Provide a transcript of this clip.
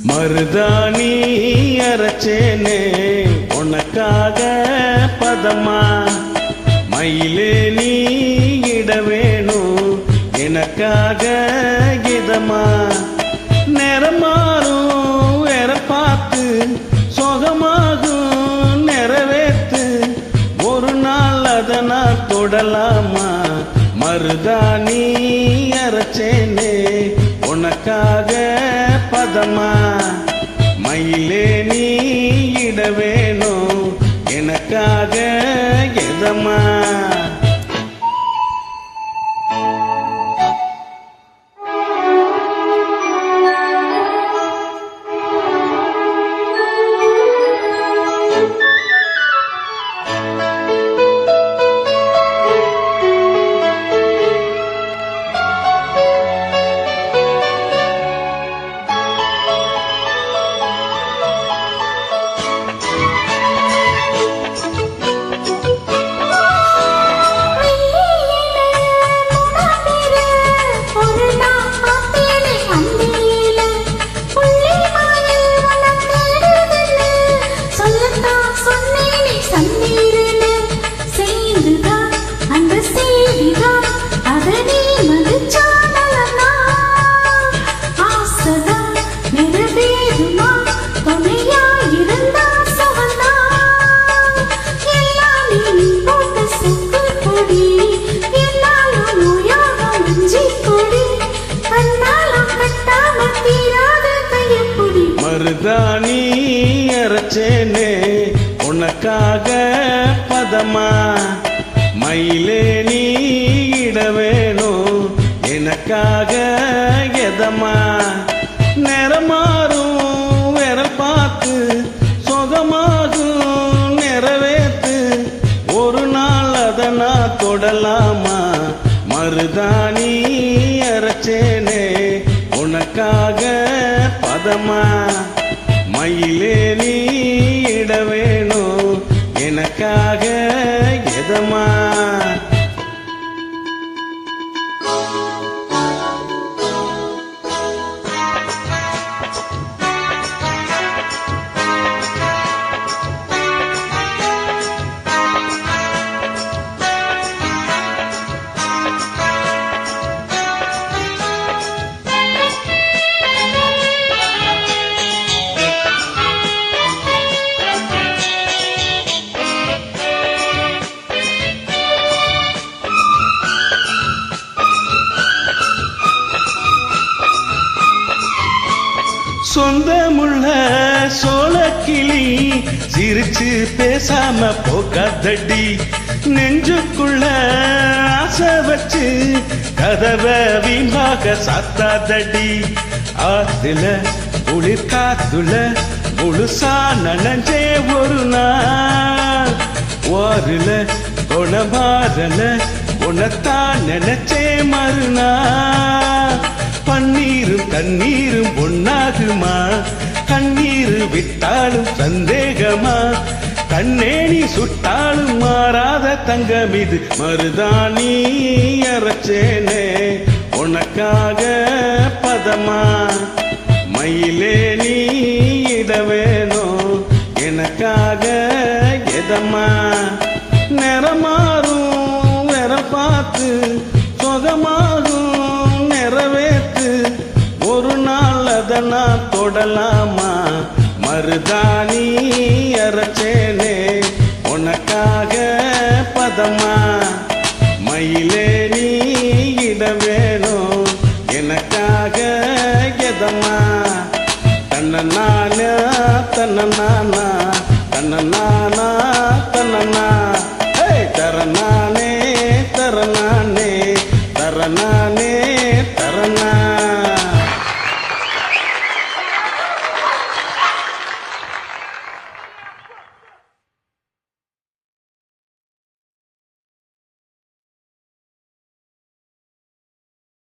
மருதாணி அரைச்சேனே உனக்காக பதமா மயிலே நீ இட வேணும் எனக்காக இதமா நிறமாறும் வேற பார்த்து சொகமாகும் நிறைவேத்து ஒரு நாள் அதனா தொடலாமா மருதாணி அரைச்சேனே உனக்காக பதமா மயிலே நீ இட வேணும் எனக்காக எதமா மருதாணி அரைச்சேனே உனக்காக பதமா மயிலே நீ இட வேணும் எனக்காக எதமா நிறமாறும் வேற பார்த்து சொகமாகும் நிறைவேத்து ஒரு நாள் அதனா தொடலாமா மருதாணி அரைச்சேனே உனக்காக பதமா மயிலே நீ இட வேணும் எனக்காக எதமா சொந்தமுள்ள சோளக்கிளி சிரிச்சு பேசாம போகாதடி நெஞ்சுக்குள்ள ஆசை வச்சு கதவை வீம்பாக சாத்தாதடி ஆத்துல குளிர் காத்துல முழுசா நனைஞ்சே ஒரு நாள் ஓருல கொணமாறல உனத்தான் நினைச்சே மறுநாள் பன்னீரும் தண்ணீரும் பொன்னாகுமா கண்ணீர் விட்டாலும் சந்தேகமா கண்ணேணி சுட்டாலும் மாறாத தங்கம் இது மருதாணி அரைச்சேனே உனக்காக பதமா மயிலே நீ இட வேணும் எனக்காக எதமா நிறமாறும் வேற பார்த்து சொகமாகும் நிறைவேத்து ஒரு நாள் அதனா தொடலாமா மருதாணி அரைச்சேனே உனக்காக பதமா மயிலே நீ இட வேணும் எனக்காக எதமா தன்னநானா தன்னநானா தன்னநானா தன்னநானா